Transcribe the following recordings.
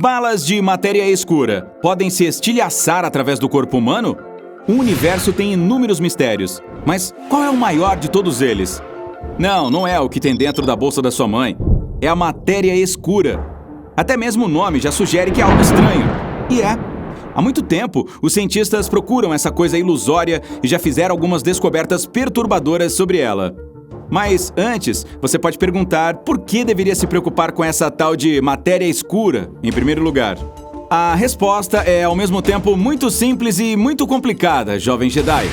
Balas de matéria escura podem se estilhaçar através do corpo humano? O universo tem inúmeros mistérios, mas qual é o maior de todos eles? Não é o que tem dentro da bolsa da sua mãe. É a matéria escura. Até mesmo o nome já sugere que é algo estranho. E é. Há muito tempo, os cientistas procuram essa coisa ilusória e já fizeram algumas descobertas perturbadoras sobre ela. Mas antes, você pode perguntar por que deveria se preocupar com essa tal de matéria escura, em primeiro lugar. A resposta é, ao mesmo tempo, muito simples e muito complicada, jovem Jedi.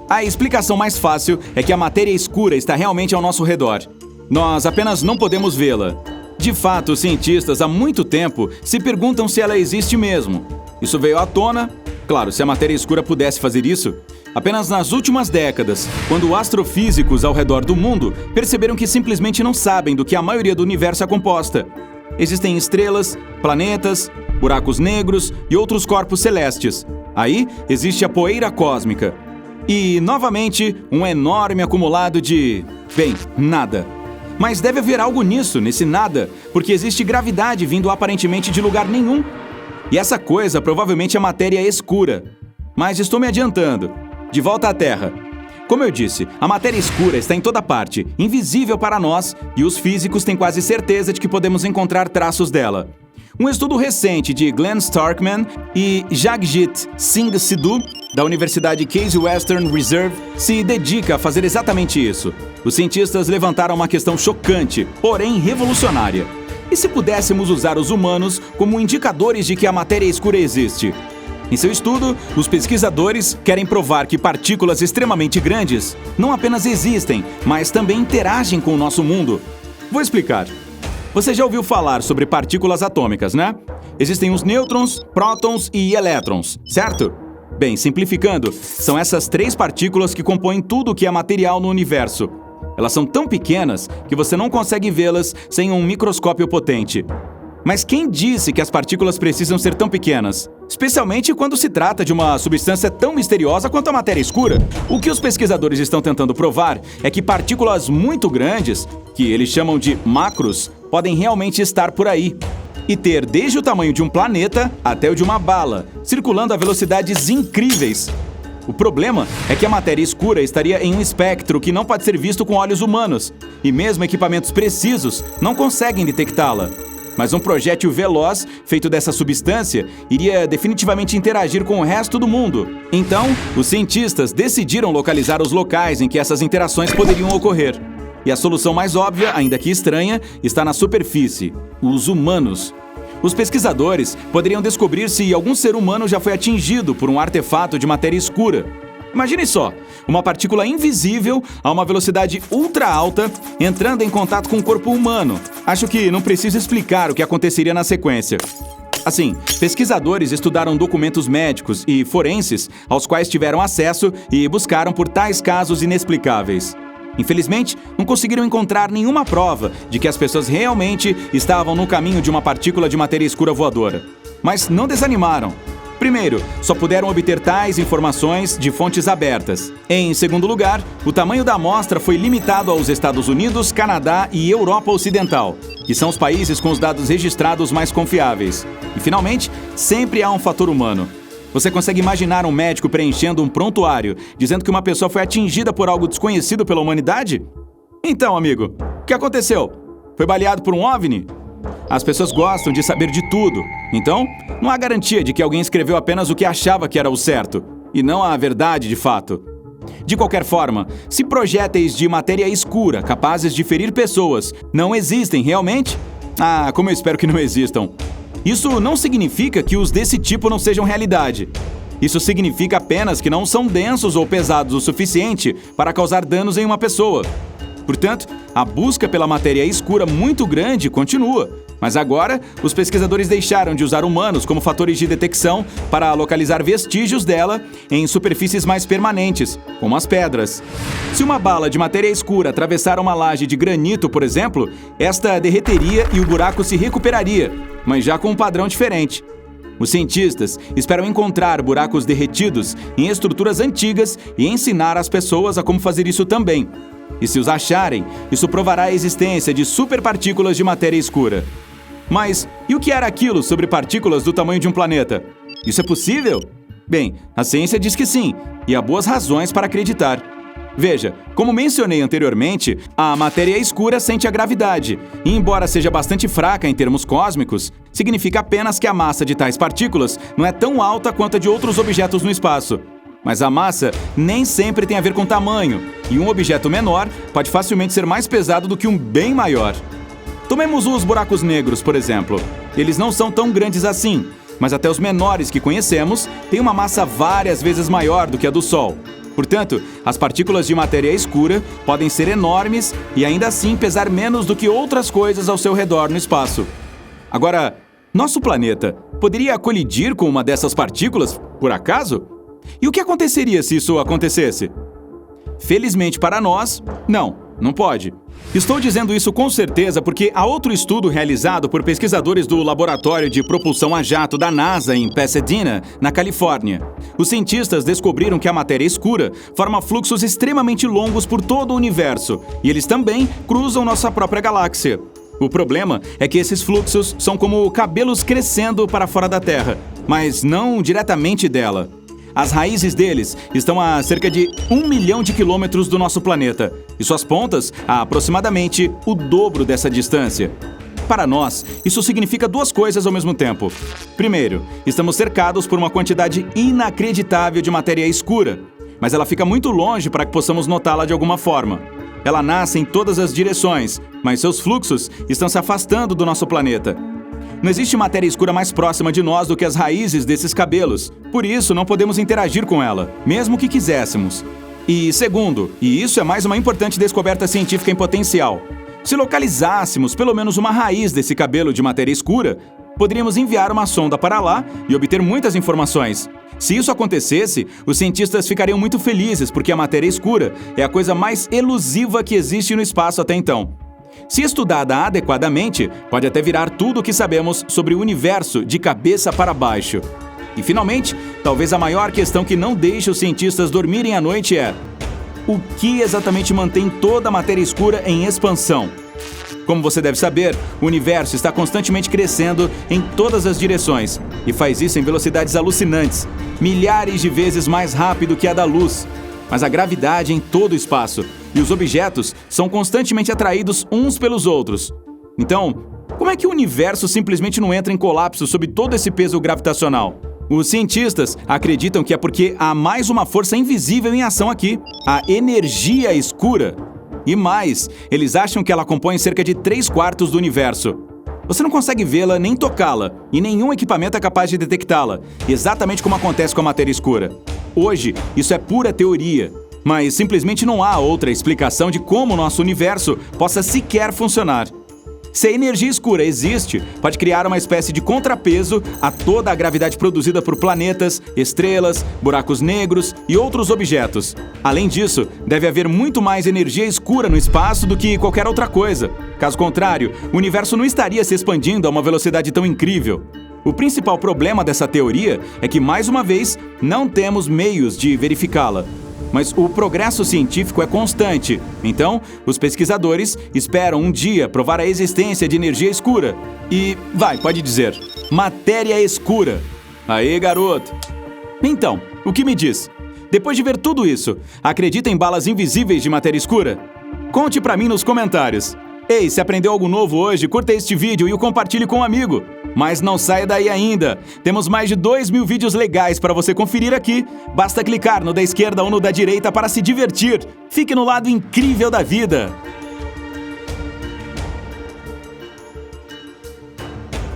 A explicação mais fácil é que a matéria escura está realmente ao nosso redor. Nós apenas não podemos vê-la. De fato, os cientistas há muito tempo se perguntam se ela existe mesmo. Isso veio à tona, claro, se a matéria escura pudesse fazer isso, apenas nas últimas décadas, quando astrofísicos ao redor do mundo perceberam que simplesmente não sabem do que a maioria do universo é composta. Existem estrelas, planetas, buracos negros e outros corpos celestes. Aí existe a poeira cósmica. E, novamente, um enorme acumulado de... nada. Mas deve haver algo nisso, nesse nada, porque existe gravidade vindo aparentemente de lugar nenhum. E essa coisa provavelmente é matéria escura. Mas estou me adiantando. De volta à Terra. Como eu disse, a matéria escura está em toda parte, invisível para nós, e os físicos têm quase certeza de que podemos encontrar traços dela. Um estudo recente de Glenn Starkman e Jagjit Singh Sidhu, da Universidade Case Western Reserve, se dedica a fazer exatamente isso. Os cientistas levantaram uma questão chocante, porém revolucionária. E se pudéssemos usar os humanos como indicadores de que a matéria escura existe? Em seu estudo, os pesquisadores querem provar que partículas extremamente grandes não apenas existem, mas também interagem com o nosso mundo. Vou explicar. Você já ouviu falar sobre partículas atômicas, né? Existem os nêutrons, prótons e elétrons, certo? Bem, simplificando, são essas três partículas que compõem tudo o que é material no universo. Elas são tão pequenas que você não consegue vê-las sem um microscópio potente. Mas quem disse que as partículas precisam ser tão pequenas? Especialmente quando se trata de uma substância tão misteriosa quanto a matéria escura. O que os pesquisadores estão tentando provar é que partículas muito grandes, que eles chamam de macros, podem realmente estar por aí. E ter desde o tamanho de um planeta até o de uma bala, circulando a velocidades incríveis. O problema é que a matéria escura estaria em um espectro que não pode ser visto com olhos humanos, e mesmo equipamentos precisos não conseguem detectá-la. Mas um projétil veloz, feito dessa substância, iria definitivamente interagir com o resto do mundo. Então, os cientistas decidiram localizar os locais em que essas interações poderiam ocorrer. E a solução mais óbvia, ainda que estranha, está na superfície: os humanos. Os pesquisadores poderiam descobrir se algum ser humano já foi atingido por um artefato de matéria escura. Imagine só, uma partícula invisível a uma velocidade ultra alta entrando em contato com o corpo humano. Acho que não preciso explicar o que aconteceria na sequência. Assim, pesquisadores estudaram documentos médicos e forenses aos quais tiveram acesso e buscaram por tais casos inexplicáveis. Infelizmente, não conseguiram encontrar nenhuma prova de que as pessoas realmente estavam no caminho de uma partícula de matéria escura voadora. Mas não desanimaram. Primeiro, só puderam obter tais informações de fontes abertas. Em segundo lugar, o tamanho da amostra foi limitado aos Estados Unidos, Canadá e Europa Ocidental, que são os países com os dados registrados mais confiáveis. E, finalmente, sempre há um fator humano. Você consegue imaginar um médico preenchendo um prontuário, dizendo que uma pessoa foi atingida por algo desconhecido pela humanidade? Então, amigo, o que aconteceu? Foi baleado por um OVNI? As pessoas gostam de saber de tudo. Então, não há garantia de que alguém escreveu apenas o que achava que era o certo, e não a verdade de fato. De qualquer forma, se projéteis de matéria escura capazes de ferir pessoas não existem realmente? Como eu espero que não existam. Isso não significa que os desse tipo não sejam realidade. Isso significa apenas que não são densos ou pesados o suficiente para causar danos em uma pessoa. Portanto, a busca pela matéria escura muito grande continua. Mas agora, os pesquisadores deixaram de usar humanos como fatores de detecção para localizar vestígios dela em superfícies mais permanentes, como as pedras. Se uma bala de matéria escura atravessar uma laje de granito, por exemplo, esta derreteria e o buraco se recuperaria, mas já com um padrão diferente. Os cientistas esperam encontrar buracos derretidos em estruturas antigas e ensinar as pessoas a como fazer isso também. E se os acharem, isso provará a existência de superpartículas de matéria escura. Mas e o que era aquilo sobre partículas do tamanho de um planeta? Isso é possível? Bem, a ciência diz que sim, e há boas razões para acreditar. Veja, como mencionei anteriormente, a matéria escura sente a gravidade, e embora seja bastante fraca em termos cósmicos, significa apenas que a massa de tais partículas não é tão alta quanto a de outros objetos no espaço. Mas a massa nem sempre tem a ver com tamanho, e um objeto menor pode facilmente ser mais pesado do que um bem maior. Tomemos os buracos negros, por exemplo. Eles não são tão grandes assim, mas até os menores que conhecemos têm uma massa várias vezes maior do que a do Sol. Portanto, as partículas de matéria escura podem ser enormes e ainda assim pesar menos do que outras coisas ao seu redor no espaço. Agora, nosso planeta poderia colidir com uma dessas partículas, por acaso? E o que aconteceria se isso acontecesse? Felizmente para nós, não pode. Estou dizendo isso com certeza porque há outro estudo realizado por pesquisadores do Laboratório de Propulsão a Jato da NASA em Pasadena, na Califórnia. Os cientistas descobriram que a matéria escura forma fluxos extremamente longos por todo o universo, e eles também cruzam nossa própria galáxia. O problema é que esses fluxos são como cabelos crescendo para fora da Terra, mas não diretamente dela. As raízes deles estão a cerca de 1 milhão de quilômetros do nosso planeta, e suas pontas a aproximadamente o dobro dessa distância. Para nós, isso significa duas coisas ao mesmo tempo. Primeiro, estamos cercados por uma quantidade inacreditável de matéria escura, mas ela fica muito longe para que possamos notá-la de alguma forma. Ela nasce em todas as direções, mas seus fluxos estão se afastando do nosso planeta. Não existe matéria escura mais próxima de nós do que as raízes desses cabelos. Por isso, não podemos interagir com ela, mesmo que quiséssemos. E segundo, e isso é mais uma importante descoberta científica em potencial, se localizássemos pelo menos uma raiz desse cabelo de matéria escura, poderíamos enviar uma sonda para lá e obter muitas informações. Se isso acontecesse, os cientistas ficariam muito felizes porque a matéria escura é a coisa mais elusiva que existe no espaço até então. Se estudada adequadamente, pode até virar tudo o que sabemos sobre o universo de cabeça para baixo. E, finalmente, talvez a maior questão que não deixa os cientistas dormirem à noite é: o que exatamente mantém toda a matéria escura em expansão? Como você deve saber, o universo está constantemente crescendo em todas as direções e faz isso em velocidades alucinantes, milhares de vezes mais rápido que a da luz. Mas a gravidade em todo o espaço e os objetos são constantemente atraídos uns pelos outros. Então, como é que o universo simplesmente não entra em colapso sob todo esse peso gravitacional? Os cientistas acreditam que é porque há mais uma força invisível em ação aqui, a energia escura. E mais, eles acham que ela compõe cerca de 3/4 do universo. Você não consegue vê-la nem tocá-la, e nenhum equipamento é capaz de detectá-la, exatamente como acontece com a matéria escura. Hoje, isso é pura teoria, mas simplesmente não há outra explicação de como o nosso universo possa sequer funcionar. Se a energia escura existe, pode criar uma espécie de contrapeso a toda a gravidade produzida por planetas, estrelas, buracos negros e outros objetos. Além disso, deve haver muito mais energia escura no espaço do que qualquer outra coisa. Caso contrário, o universo não estaria se expandindo a uma velocidade tão incrível. O principal problema dessa teoria é que, mais uma vez, não temos meios de verificá-la. Mas o progresso científico é constante, então os pesquisadores esperam um dia provar a existência de energia escura. E, pode dizer, matéria escura. Aê, garoto! Então, o que me diz? Depois de ver tudo isso, acredita em balas invisíveis de matéria escura? Conte pra mim nos comentários. Ei, se aprendeu algo novo hoje, curta este vídeo e o compartilhe com um amigo. Mas não saia daí ainda. Temos mais de 2.000 vídeos legais para você conferir aqui. Basta clicar no da esquerda ou no da direita para se divertir. Fique no lado incrível da vida.